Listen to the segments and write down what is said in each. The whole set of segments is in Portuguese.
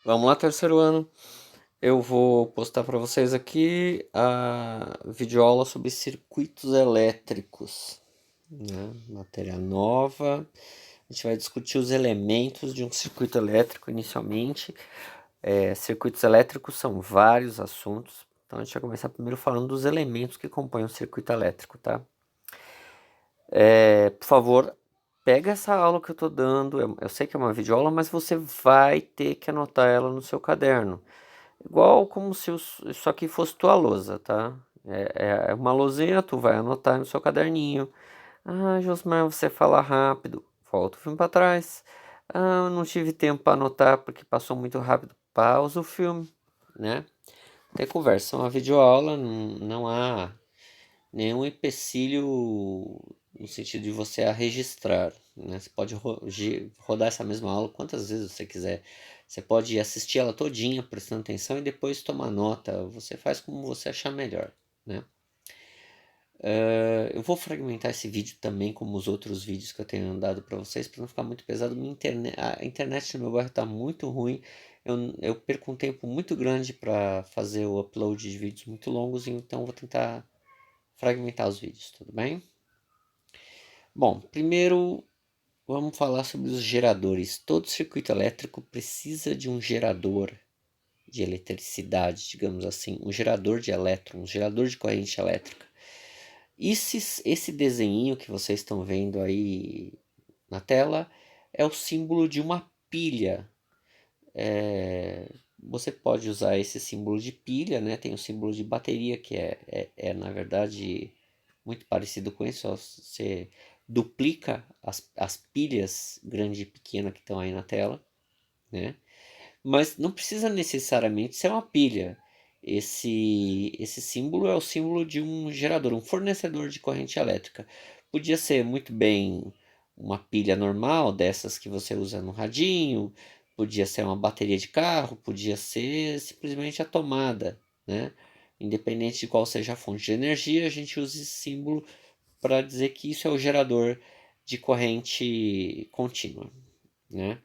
Vamos lá, terceiro ano. Eu vou postar para vocês aqui a videoaula sobre circuitos elétricos, né? Matéria nova. A gente vai discutir os elementos de um circuito elétrico inicialmente. Circuitos elétricos são vários assuntos. Então a gente vai começar primeiro falando dos elementos que compõem um circuito elétrico, tá? Por favor, pega essa aula que eu tô dando. Eu sei que é uma videoaula, mas você vai ter que anotar ela no seu caderno. Igual como se isso aqui fosse tua lousa, tá? É uma lousinha, tu vai anotar no seu caderninho. Ah, Josmar, você fala rápido. Volta o filme para trás. Ah, eu não tive tempo para anotar porque passou muito rápido. Pausa o filme, né? Tem conversa, é uma videoaula, não há nenhum empecilho no sentido de você a registrar, né? Você pode rodar essa mesma aula quantas vezes você quiser. Você pode assistir ela todinha, prestando atenção e depois tomar nota. Você faz como você achar melhor, né? Eu vou fragmentar esse vídeo também, como os outros vídeos que eu tenho dado para vocês, para não ficar muito pesado. A internet no meu bairro está muito ruim. Eu perco um tempo muito grande para fazer o upload de vídeos muito longos, então vou tentar fragmentar os vídeos, tudo bem? Bom, primeiro vamos falar sobre os geradores. Todo circuito elétrico precisa de um gerador de eletricidade, digamos assim, um gerador de elétrons, um gerador de corrente elétrica. Esse desenho que vocês estão vendo aí na tela é o símbolo de uma pilha. Você pode usar esse símbolo de pilha, né? Tem o símbolo de bateria que é na verdade muito parecido com isso. Você duplica as pilhas grande e pequena que estão aí na tela, né? Mas não precisa necessariamente ser uma pilha. Esse símbolo é o símbolo de um gerador, um fornecedor de corrente elétrica. Podia ser muito bem uma pilha normal, dessas que você usa no radinho, podia ser uma bateria de carro, podia ser simplesmente a tomada, né? Independente de qual seja a fonte de energia, a gente usa esse símbolo para dizer que isso é o gerador de corrente contínua, né?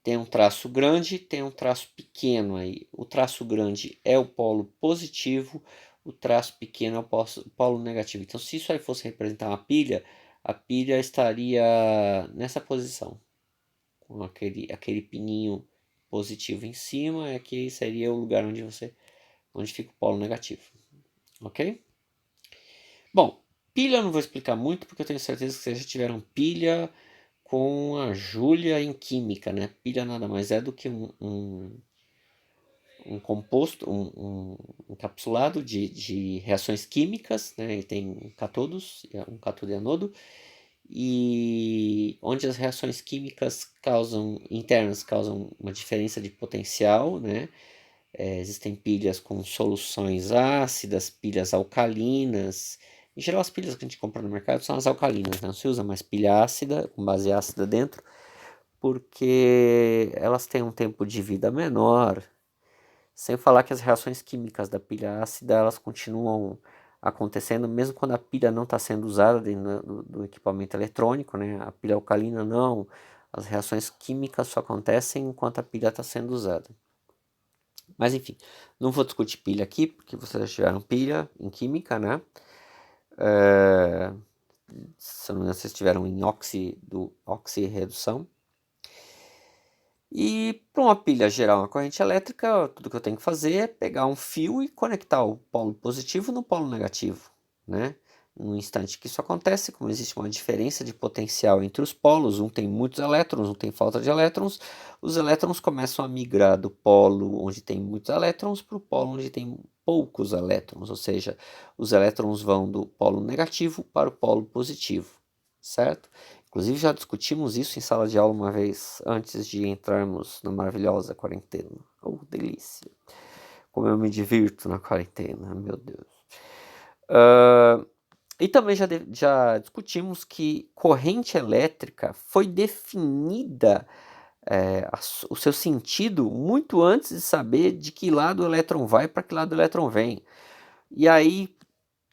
Tem um traço grande, tem um traço pequeno aí. O traço grande é o polo positivo, o traço pequeno é o polo negativo. Então, se isso aí fosse representar uma pilha, a pilha estaria nessa posição, com aquele pininho positivo em cima, e aqui seria o lugar onde fica o polo negativo, ok? Bom, pilha eu não vou explicar muito, porque eu tenho certeza que vocês já tiveram pilha com a Júlia em química, né? Pilha nada mais é do que um composto, um encapsulado de reações químicas, né? Ele tem cátodos, um cátodo e anodo, e onde as reações químicas internas causam uma diferença de potencial, né? Existem pilhas com soluções ácidas, pilhas alcalinas. Em geral, as pilhas que a gente compra no mercado são as alcalinas, né? Não se usa mais pilha ácida, com base ácida dentro, porque elas têm um tempo de vida menor, sem falar que as reações químicas da pilha ácida elas continuam acontecendo mesmo quando a pilha não está sendo usada dentro do equipamento eletrônico, né? A pilha alcalina não, as reações químicas só acontecem enquanto a pilha está sendo usada. Mas enfim, não vou discutir pilha aqui, porque vocês já tiveram pilha em química, né? É, se não me engano, vocês tiveram em oxirredução. E para uma pilha gerar uma corrente elétrica, tudo que eu tenho que fazer é pegar um fio e conectar o polo positivo no polo negativo, né? No instante que isso acontece, como existe uma diferença de potencial entre os polos, um tem muitos elétrons, um tem falta de elétrons, os elétrons começam a migrar do polo onde tem muitos elétrons para o polo onde tem poucos elétrons, ou seja, os elétrons vão do polo negativo para o polo positivo, certo? Inclusive já discutimos isso em sala de aula uma vez antes de entrarmos na maravilhosa quarentena. Oh, delícia! Como eu me divirto na quarentena, meu Deus. E também já discutimos que corrente elétrica foi definida, o seu sentido muito antes de saber de que lado o elétron vai para que lado o elétron vem. E aí,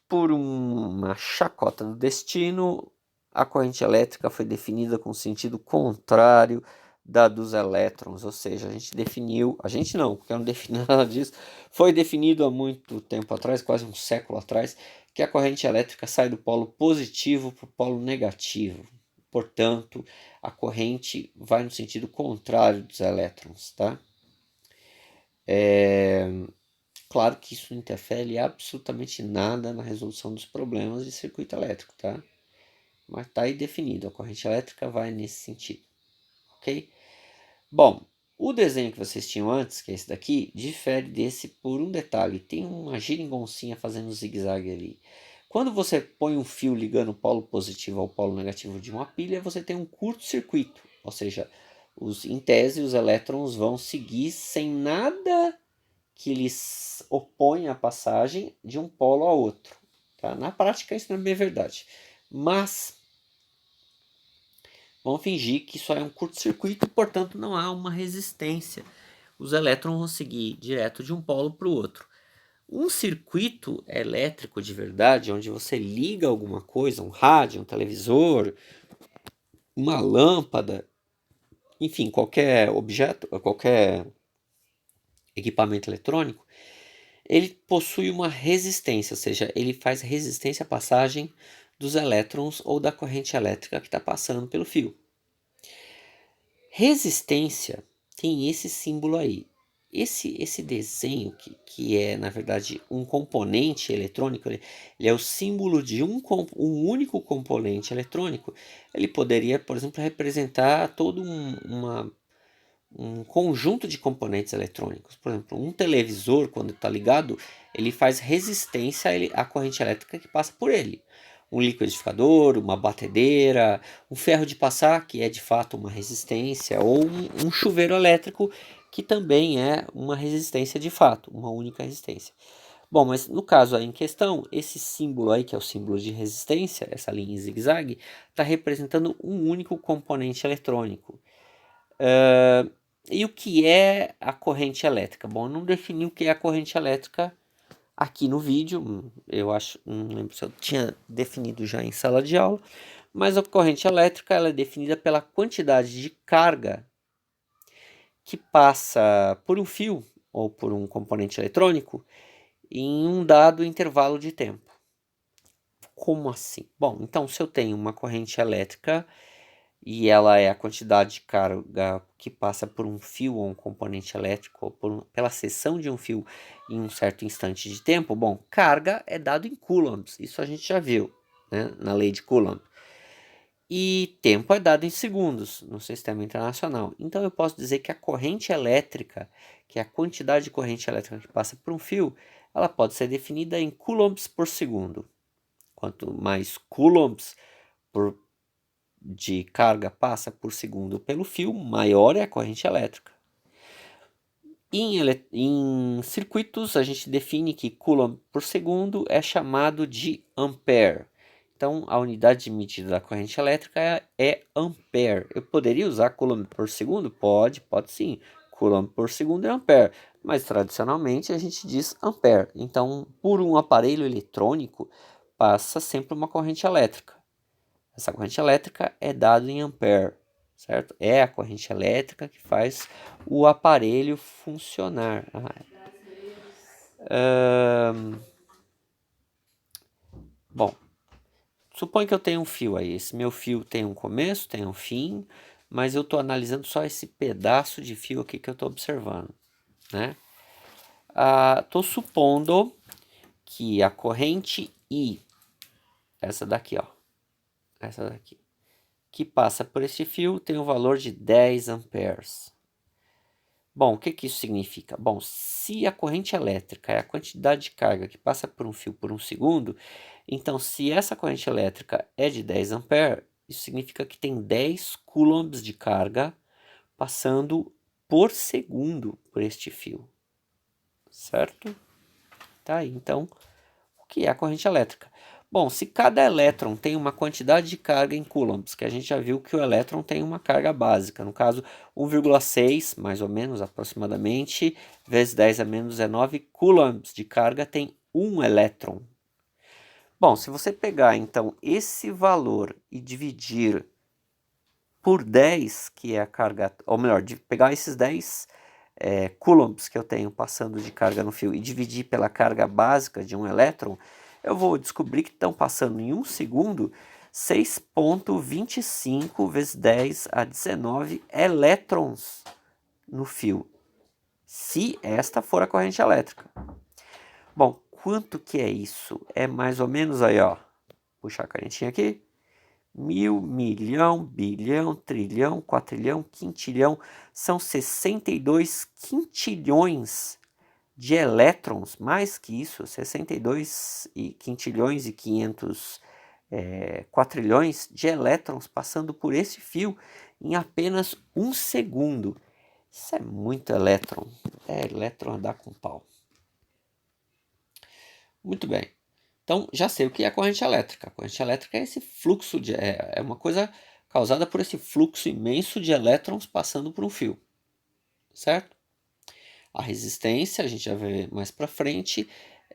por uma chacota do destino, a corrente elétrica foi definida com sentido contrário da dos elétrons, ou seja, a gente definiu, a gente não, porque eu não defini nada disso, foi definido há muito tempo atrás, quase um século atrás, que a corrente elétrica sai do polo positivo para o polo negativo. Portanto, a corrente vai no sentido contrário dos elétrons, tá? Claro que isso não interfere absolutamente nada na resolução dos problemas de circuito elétrico, tá? Mas está aí definido, a corrente elétrica vai nesse sentido, ok? Bom, o desenho que vocês tinham antes, que é esse daqui, difere desse por um detalhe. Tem uma geringoncinha fazendo zigue-zague ali. Quando você põe um fio ligando o polo positivo ao polo negativo de uma pilha, você tem um curto-circuito. Ou seja, em tese, os elétrons vão seguir sem nada que lhes opõe a passagem de um polo a outro. Tá? Na prática, isso não é bem verdade. Mas vamos fingir que isso é um curto-circuito e, portanto, não há uma resistência. Os elétrons vão seguir direto de um polo para o outro. Um circuito elétrico de verdade, onde você liga alguma coisa, um rádio, um televisor, uma lâmpada, enfim, qualquer objeto, qualquer equipamento eletrônico, ele possui uma resistência, ou seja, ele faz resistência à passagem dos elétrons ou da corrente elétrica que está passando pelo fio. Resistência tem esse símbolo aí. Esse desenho, que é, na verdade, um componente eletrônico, ele é o símbolo de um único componente eletrônico. Ele poderia, por exemplo, representar todo um conjunto de componentes eletrônicos. Por exemplo, um televisor, quando está ligado, ele faz resistência à corrente elétrica que passa por ele. Um liquidificador, uma batedeira, um ferro de passar, que é de fato uma resistência, ou um chuveiro elétrico, que também é uma resistência de fato, uma única resistência. Bom, mas no caso aí em questão, esse símbolo aí, que é o símbolo de resistência, essa linha em zigue-zague, está representando um único componente eletrônico. E o que é a corrente elétrica? Bom, eu não defini o que é a corrente elétrica aqui no vídeo, eu acho, não lembro se eu tinha definido já em sala de aula, mas a corrente elétrica ela é definida pela quantidade de carga que passa por um fio ou por um componente eletrônico em um dado intervalo de tempo. Como assim? Bom, então se eu tenho uma corrente elétrica e ela é a quantidade de carga que passa por um fio ou um componente elétrico, ou pela seção de um fio em um certo instante de tempo, bom, carga é dado em coulombs, isso a gente já viu, né, na lei de Coulomb. E tempo é dado em segundos no sistema internacional. Então eu posso dizer que a corrente elétrica, que é a quantidade de corrente elétrica que passa por um fio, ela pode ser definida em coulombs por segundo. Quanto mais coulombs de carga passa por segundo pelo fio, maior é a corrente elétrica. Em circuitos, a gente define que coulomb por segundo é chamado de ampere. Então, a unidade de medida da corrente elétrica é ampere. Eu poderia usar coulomb por segundo? Pode sim. Coulomb por segundo é ampere. Mas, tradicionalmente, a gente diz ampere. Então, por um aparelho eletrônico, passa sempre uma corrente elétrica. Essa corrente elétrica é dada em ampere, certo? É a corrente elétrica que faz o aparelho funcionar. Bom, suponho que eu tenho um fio aí. Esse meu fio tem um começo, tem um fim, mas eu estou analisando só esse pedaço de fio aqui que eu estou observando, né? Estou supondo que a corrente I, essa daqui, ó, essa daqui, que passa por esse fio tem o valor de 10 amperes. Bom, o que isso significa? Bom, se a corrente elétrica é a quantidade de carga que passa por um fio por um segundo, então se essa corrente elétrica é de 10 amperes, isso significa que tem 10 coulombs de carga passando por segundo por este fio, certo? Tá aí, então, o que é a corrente elétrica? Bom, se cada elétron tem uma quantidade de carga em coulombs, que a gente já viu que o elétron tem uma carga básica, no caso 1,6, mais ou menos, aproximadamente, vezes 10 a menos 19 coulombs de carga tem um elétron. Bom, se você pegar então esse valor e dividir por 10, que é a carga, ou melhor, de pegar esses 10 coulombs que eu tenho passando de carga no fio e dividir pela carga básica de um elétron, eu vou descobrir que estão passando em 1 segundo 6,25 vezes 10 a 19 elétrons no fio, se esta for a corrente elétrica. Bom, quanto que é isso? É mais ou menos aí, ó, puxar a canetinha aqui, 1000, milhão, bilhão, trilhão, quatrilhão, quintilhão, são 62 quintilhões de elétrons, mais que isso, 62 quintilhões e 500 quatrilhões de elétrons passando por esse fio em apenas 1 segundo. Isso é muito elétron, elétron a dar com pau. Muito bem. Então, já sei o que é a corrente elétrica. A corrente elétrica é esse fluxo, é uma coisa causada por esse fluxo imenso de elétrons passando por um fio, certo? A resistência, a gente já vê mais para frente,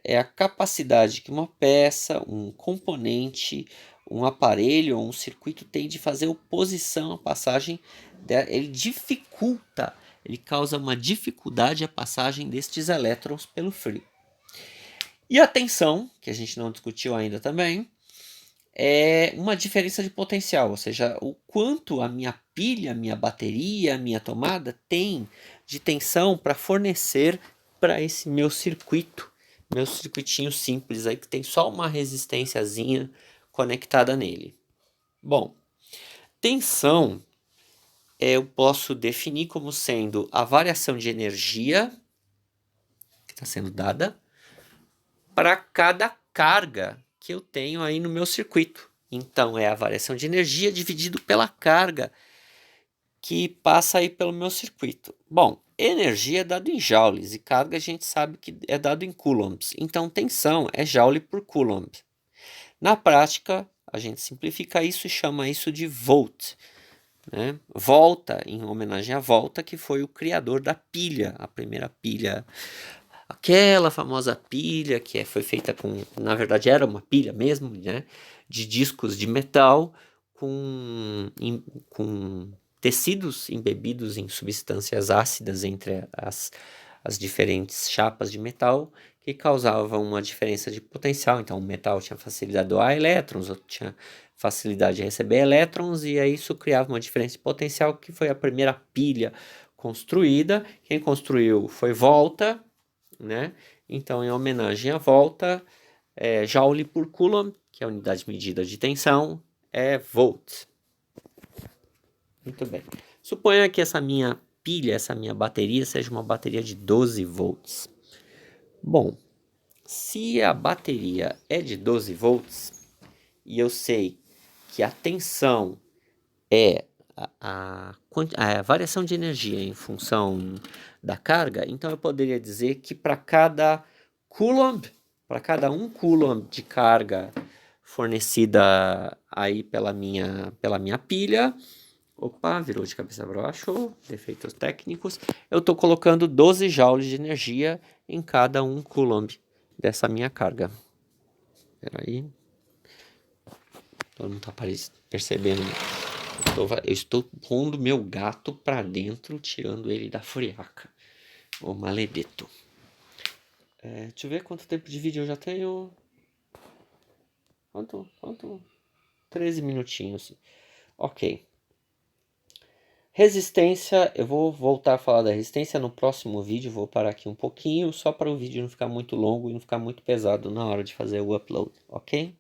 é a capacidade que uma peça, um componente, um aparelho ou um circuito tem de fazer oposição à passagem, ele dificulta, ele causa uma dificuldade à passagem destes elétrons pelo fio. E a tensão, que a gente não discutiu ainda também, é uma diferença de potencial, ou seja, o quanto a minha pilha, a minha bateria, a minha tomada tem de tensão para fornecer para esse meu circuitinho simples aí que tem só uma resistênciazinha conectada nele. Bom, tensão eu posso definir como sendo a variação de energia que está sendo dada para cada carga que eu tenho aí no meu circuito. Então, é a variação de energia dividido pela carga que passa aí pelo meu circuito. Bom, energia é dado em joules e carga a gente sabe que é dado em coulombs. Então, tensão é joule por coulomb. Na prática, a gente simplifica isso e chama isso de volt. Né? Volta, em homenagem a Volta, que foi o criador da pilha, a primeira pilha. Aquela famosa pilha que foi feita com, na verdade era uma pilha mesmo, né, de discos de metal com tecidos embebidos em substâncias ácidas entre as diferentes chapas de metal que causavam uma diferença de potencial. Então o metal tinha facilidade de doar elétrons, outro tinha facilidade de receber elétrons, e aí isso criava uma diferença de potencial, que foi a primeira pilha construída. Quem construiu foi Volta, né? Então, em homenagem à Volta, joule por coulomb, que é a unidade medida de tensão, é volt. Muito bem. Suponha que essa minha pilha, essa minha bateria, seja uma bateria de 12 volts. Bom, se a bateria é de 12 volts e eu sei que a tensão é a variação de energia em função da carga, então eu poderia dizer que para cada coulomb, para cada 1 coulomb de carga fornecida aí pela minha pilha, opa, virou de cabeça para baixo, defeitos técnicos, eu estou colocando 12 joules de energia em cada 1 coulomb dessa minha carga. Espera aí, todo mundo está percebendo. Eu estou pondo meu gato para dentro, tirando ele da friaca. O maledeto. Deixa eu ver quanto tempo de vídeo eu já tenho. Quanto? 13 minutinhos. Ok. Resistência, eu vou voltar a falar da resistência no próximo vídeo. Vou parar aqui um pouquinho, só para o vídeo não ficar muito longo e não ficar muito pesado na hora de fazer o upload, ok?